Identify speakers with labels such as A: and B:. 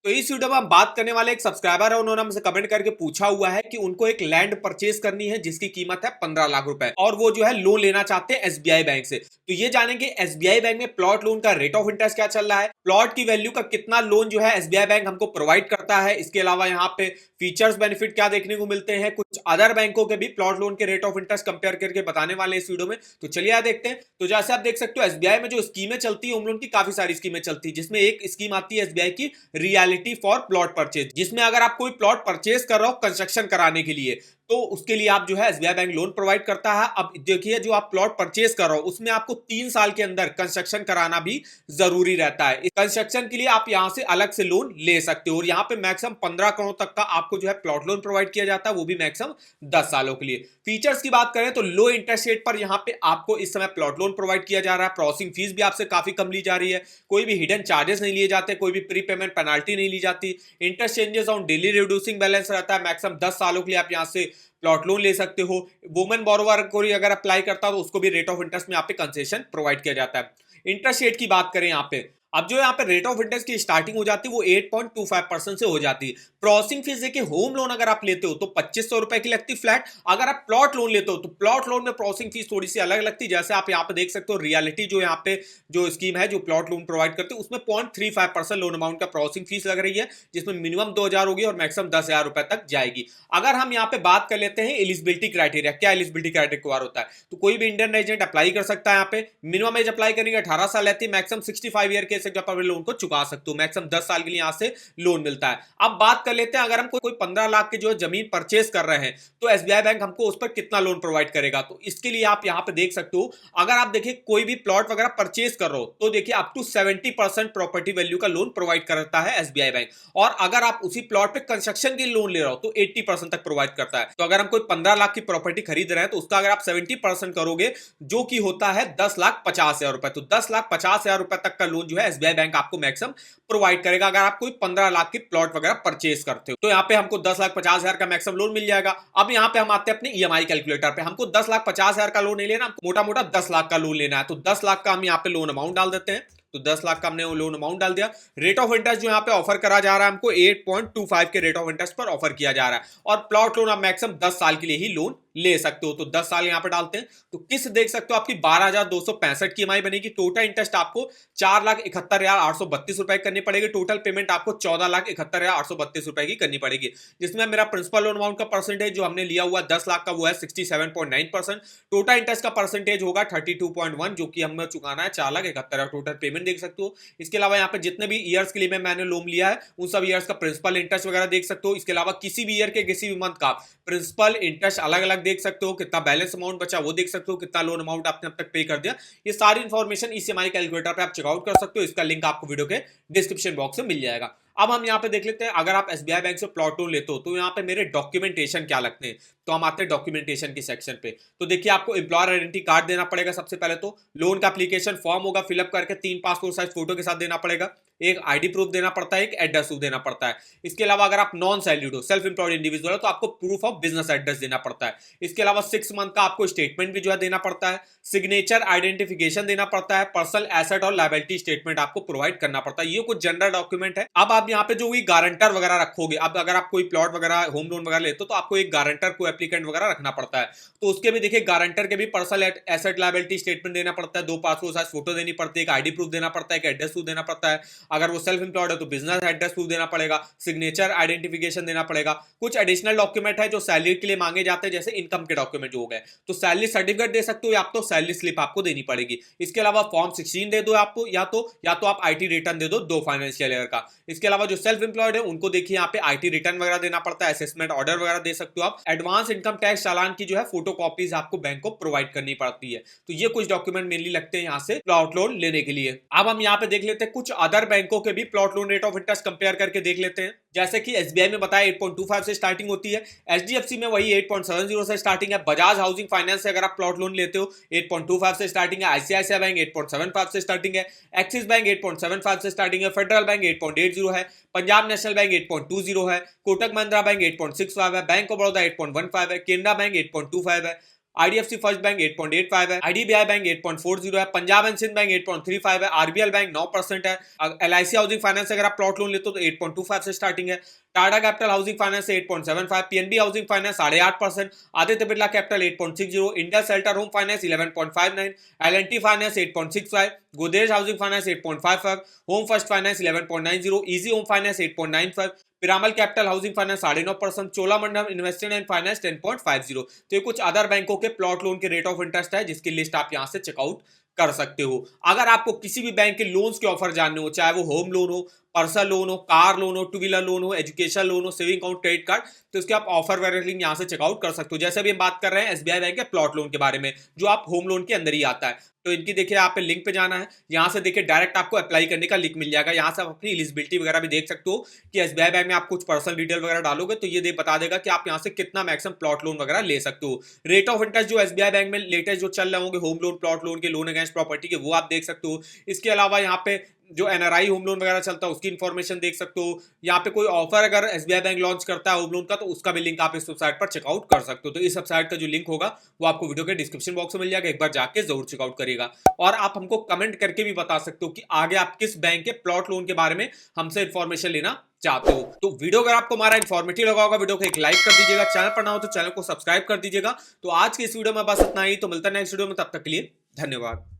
A: तो इस वीडियो में हम बात करने वाले एक सब्सक्राइबर है, उन्होंने हमसे कमेंट करके पूछा हुआ है कि उनको एक लैंड परचेज करनी है जिसकी कीमत है 15 लाख रुपए और वो जो है लोन लेना चाहते हैं एसबीआई बैंक से। तो ये जानेंगे एसबीआई बैंक में प्लॉट लोन का रेट ऑफ इंटरेस्ट क्या चल रहा है, प्लॉट की वैल्यू का कितना लोन जो है एसबीआई बैंक हमको प्रोवाइड करता है, इसके अलावा यहाँ पे फीचर्स बेनिफिट क्या देखने को मिलते हैं, कुछ अदर बैंकों के भी प्लॉट लोन के रेट ऑफ इंटरेस्ट कंपेयर करके बताने वाले इस वीडियो में। तो चलिए देखते हैं। तो जैसे आप देख सकते हो एसबीआई में जो स्कीमें चलती है होम लोन की, काफी सारी स्कीमें चलती है, जिसमें एक स्कीम आती है एसबीआई की रियलिटी फॉर प्लॉट परचेज, जिसमें अगर आप कोई प्लॉट परचेज कर रहे हो कंस्ट्रक्शन कराने के लिए तो उसके लिए आप जो है एसबीआई बैंक लोन प्रोवाइड करता है। अब देखिए जो आप प्लॉट परचेज कर रहे हो उसमें आपको 3 साल के अंदर कंस्ट्रक्शन कराना भी जरूरी रहता है। इस कंस्ट्रक्शन के लिए आप यहां से अलग से लोन ले सकते हो और यहां पे मैक्सिमम 15 करोड़ तक का आपको जो है प्लॉट लोन प्रोवाइड किया जाता है, वो भी मैक्सिमम 10 सालों के लिए। फीचर्स की बात करें तो लो इंटरेस्ट रेट पर यहां पे आपको इस समय प्लॉट लोन प्रोवाइड किया जा रहा है, प्रोसेसिंग फीस भी आपसे काफी कम ली जा रही है, कोई भी हिडन चार्जेस नहीं लिए जाते, कोई भी प्री पेमेंट पेनाल्टी नहीं ली जाती, interest changes on daily reducing balance रहता है, मैक्सिमम 10 सालों के लिए आप यहां से प्लॉट लोन ले सकते हो। वुमेन बोरोवर को अगर अप्लाई करता है तो उसको भी रेट ऑफ इंटरेस्ट में यहाँ पे कंसेशन प्रोवाइड किया जाता है। इंटरेस्ट रेट की बात करें यहाँ पे, अब जो यहाँ पे रेट ऑफ इंटरेस्ट की स्टार्टिंग हो जाती है वो 8.25% से हो जाती है। प्रोसेसिंग फीस देखिए, होम लोन अगर आप लेते हो तो 2500 रुपए की लगती है फ्लैट, अगर आप प्लॉट लोन लेते हो तो प्लॉट लोन में प्रोसेसिंग फीस थोड़ी सी अलग लगती है। जैसे आप यहाँ पे देख सकते हो रियलिटी जो यहाँ पे जो स्कीम है जो प्लॉट लोन प्रोवाइड करती है उसमें 0.35% लोन अमाउंट का प्रोसेसिंग फीस लग रही है, जिसमें मिनिमम 2000 होगी और मैक्सिमम 10,000 रुपए तक जाएगी। अगर हम यहाँ पे बात कर लेते हैं एलिजिबिलिटी क्राइटेरिया, क्या एलिजिबिलिटी क्राइटेरिया रिक्वायर होता है, तो कोई भी इंडियन रेजिडेंट अप्लाई कर सकता है। यहाँ पे मिनिमम एज अप्लाई करने की 18 साल रहती है, मैक्सिमम 65 ईयर के लोन को चुका सकते हो, मैक्सिमम 10 साल के लिए यहां से लोन मिलता है। अब बात कर लेते हैं अगर हम कोई 15 लाख की जो है जमीन परचेज कर रहे हैं तो एसबीआई बैंक हमको उस पर कितना लोन प्रोवाइड करेगा। तो इसके लिए आप यहां पे देख सकते हो, अगर आप देखिए कोई भी प्लॉट वगैरह परचेज कर रहे हो तो देखिए अप टू 70% प्रॉपर्टी वैल्यू का लोन प्रोवाइड करता है एसबीआई बैंक, और अगर आप उसी प्लॉट पे कंस्ट्रक्शन के लोन ले रहे हो तो 80% तक प्रोवाइड करता है। तो अगर हम कोई 15 लाख की प्रॉपर्टी खरीद रहे हैं तो उसका अगर आप 70% करोगे जो कि होता है 10,50,000 रुपए, तो 10,50,000 रुपए तक का लोन जो है एसबीआई बैंक आपको मैक्सिमम प्रोवाइड करेगा अगर आप कोई 15 लाख की प्लॉट वगैरह परचेज करते हो। तो यहाँ पे हमको 10,50,000 का मैक्सिमम लोन मिल जाएगा। अब यहाँ पे हम आते हैं अपने ईएमआई कैलकुलेटर पे, हमको 10,50,000 का लोन नहीं लेना, हमको मोटा मोटा 10 लाख का लोन लेना है। तो 10 लाख का हम यहाँ पे लोन अमाउंट डाल देते हैं। तो 10 लाख का हमने लोन अमाउंट डाल दिया। रेट ऑफ इंटरेस्ट जो यहाँ पे ऑफर करा जा रहा है हमको 8.25 के रेट ऑफ इंटरेस्ट पर ऑफर किया जा रहा है, और प्लॉट लोन आप मैक्सिमम 10 साल के लिए ही लोन ले सकते हो। तो 10 साल यहाँ पे डालते हैं तो किस्त देख सकते हो आपकी 12,265 की ईएमआई बनेगी। टोटल इंटरेस्ट आपको 4,71,832 रुपए करनी पड़ेगी। टोटल पेमेंट आपको 14,71,832 रुपए की करनी पड़ेगी, जिसमें मेरा प्रिंसिपल लोन अमाउंट का परसेंटेज जो हमने लिया हुआ 10 लाख का वो है 67.9%। टोटल इंटरेस्ट का परसेंटेज होगा 32.1, जो कि हमें चुकाना है 4,71,000। टोटल पेमेंट देख सकते हो। इसके अलावा यहाँ पे जितने भी ईयर्स के लिए मैंने लोन लिया है उन सब ईयर्स का प्रिंसिपल इंटरेस्ट वगैरह देख सकते हो। इसके अलावा किसी भी ईयर के किसी भी मंथ का प्रिंसिपल इंटरेस्ट अलग अलग देख सकते हो, कितना बैलेंस अमाउंट बचा वो देख सकते हो, कितना लोन अमाउंट आपने अब तक पे कर दिया। ये सारी इंफॉर्मेशन इस ईएमआई कैलकुलेटर पे आप चेकआउट कर सकते हो, इसका लिंक आपको वीडियो के डिस्क्रिप्शन बॉक्स में मिल जाएगा। अब हम यहाँ पे देख लेते हैं, अगर आप एसबीआई बैंक से प्लॉट लोन लेते हो तो यहाँ पे मेरे डॉक्यूमेंटेशन क्या लगते हैं। तो हम आते हैं डॉक्यूमेंटेशन के सेक्शन पे। तो देखिए आपको एम्प्लॉयर आइडेंटिटी कार्ड देना पड़ेगा सबसे पहले, तो लोन का एप्लीकेशन फॉर्म होगा, फिलअप करके 3 पासपोर्ट साइज फोटो के साथ देना पड़ेगा, एक आईडी प्रूफ देना पड़ता है, एक एड्रेस प्रूफ देना पड़ता है। इसके अलावा अगर आप नॉन सैलरीड हो, सेल्फ एम्प्लॉयड इंडिविजुअल हो, तो आपको प्रूफ ऑफ बिजनेस एड्रेस देना पड़ता है। इसके अलावा 6 मंथ का आपको स्टेटमेंट भी जो है देना पड़ता है, सिग्नेचर आइडेंटिफिकेशन देना पड़ता है, पर्सनल एसेट और लायबिलिटी स्टेटमेंट आपको प्रोवाइड करना पड़ता है। ये कुछ जनरल डॉक्यूमेंट है। अब आप यहाँ पे जो भी गारंटर वगैरह रखोगे, अब अगर आप कोई प्लॉट वगैरह होम लोन वगैरह लेते हो तो आपको एक गारंटर को एप्लीकेंट वगैरह रखना पड़ता है। तो उसके भी देखिए गारंटर के भी पर्सनल एसेट लायबिलिटी स्टेटमेंट देना पड़ता है, 2 पासपोर्ट साइज फोटो देनी पड़ती है, एक आईडी प्रूफ देना पड़ता है, एक एड्रेस प्रूफ देना पड़ता है। अगर वो सेल्फ एम्प्लॉयड है तो बिजनेस एड्रेस प्रूफ देना पड़ेगा, सिग्नेचर आइडेंटिफिकेशन देना पड़ेगा। कुछ एडिशनल डॉक्यूमेंट है जो सैलरी के लिए मांगे जाते हैं, जैसे इनकम के डॉक्यूमेंट जो हो गए, तो सैलरी सर्टिफिकेट दे सकते हो या तो सैलरी स्लिप आपको देनी पड़ेगी। इसके अलावा फॉर्म 16 दे दो आपको, या तो आप आईटी रिटर्न दे दो 2 फाइनेंशियल ईयर का। इसके अलावा जो सेल्फ एम्प्लॉयड है उनको देखिए यहाँ पे आईटी रिटर्न वगैरह देना पड़ता है, असेसमेंट ऑर्डर वगैरह दे सकते हो आप। एडवांस इनकम टैक्स चालान की जो है फोटो कॉपीज आपको बैंक को प्रोवाइड करनी पड़ती है। तो ये कुछ डॉक्यूमेंट मेनली लगते हैं यहाँ से प्लॉट लोन लेने के लिए। अब हम यहाँ पे देख लेते हैं कुछ अदर बैंकों के भी plot loan rate of interest compare करके देख लेते हैं। जैसे कि एसबीआई में बताया 8.25 से स्टार्टिंग होती है, एचडीएफसी में वही 8.70 से स्टार्टिंग है, बजाज हाउसिंग फाइनेंस से अगर आप प्लॉट लोन लेते हो 8.25 से स्टार्टिंग है, आईसीआईसीआई बैंक 8.75 से स्टार्टिंग है, एक्सिस बैंक 8.75 से स्टार्टिंग है, फेडरल बैंक 8.80 है, पंजाब नेशनल बैंक 8.20 है, कोटक महिंद्रा बैंक 8.65 है, बैंक ऑफ बड़ौदा 8.15 है, केनरा बैंक 8.25 है, IDFC फर्स्ट बैंक 8.85 है, IDBI बैंक 8.40 है, पंजाब एंड सिंध बैंक 8.35 है, RBL बैंक 9% है, LIC हाउसिंग फाइनेंस अगर आप प्लॉट लोन लेते हो तो 8.25 से स्टार्टिंग है, Tata capital housing finance 8.75, PNB housing finance 8.5%, Aditya Birla capital 8.60, India shelter home finance 11.59, L&T finance 8.65, Godrej housing finance 8.55, home first finance 11.90, easy home finance 8.95, Piramal capital housing finance 9.5%, Cholamandalam investment and finance 10.50। तो ये कुछ अदर बैंकों के प्लॉट लोन के rate of interest है जिसकी list आप यहां से चेकआउट कर सकते हो। अगर आपको किसी भी बैंक के लोन्स के ऑफर जानने हो, चाहे वो होम लोन हो, पर्सनल लोन हो, कार लोन हो, टू व्हीलर लोन हो, एजुकेशन लोन हो, सेविंग अकाउंट, क्रेडिट कार्ड, तो इसके आप ऑफर वगैरह लिंक यहां से चेकआउट कर सकते हो। जैसे अभी हम बात कर रहे हैं एसबीआई बैंक के प्लॉट लोन के बारे में जो आप होम लोन के अंदर ही आता है, तो इनकी देखिए आप लिंक पे जाना है, यहां से देखिए डायरेक्ट आपको अप्लाई करने का लिंक मिल जाएगा। यहां से आप अपनी एलिजिबिलिटी वगैरह भी देख सकते हो कि एसबीआई बैंक में आप कुछ पर्सनल डिटेल वगैरह डालोगे तो ये बता देगा कि आप यहां से कितना मैक्सिमम प्लॉट लोन वगैरह ले सकते हो। रेट ऑफ इंटरेस्ट जो एसबीआई बैंक में लेटेस्ट जो चल रहे होंगे होम लोन, प्लॉट लोन के, लोन अगेंस्ट प्रॉपर्टी के, वो आप देख सकते हो। इसके अलावा यहाँ पे जो एनआरआई होम लोन वगैरह चलता है उसकी इंफॉर्मेशन देख सकते हो। यहाँ पे कोई ऑफर अगर एसबीआई बैंक लॉन्च करता है होम लोन का तो उसका भी लिंक आप इस वेबसाइट पर चेकआउट कर सकते हो। तो इस वेबसाइट का जो लिंक होगा वो आपको वीडियो के डिस्क्रिप्शन बॉक्स में मिल जाएगा, एक बार जाके जरूर चेकआउट करिएगा। और आप हमको कमेंट करके भी बता सकते हो कि आगे आप किस बैंक के प्लॉट लोन के बारे में हमसे इंफॉर्मेशन लेना चाहते हो। तो वीडियो अगर आपको हमारा इंफॉर्मेटिव लगा होगा, वीडियो को एक लाइक कर दीजिएगा, चैनल पर ना हो तो चैनल को सब्सक्राइब कर दीजिएगा। तो आज की इस वीडियो में बस इतना ही, तो मिलता है नेक्स्ट वीडियो में, तब तक के लिए धन्यवाद।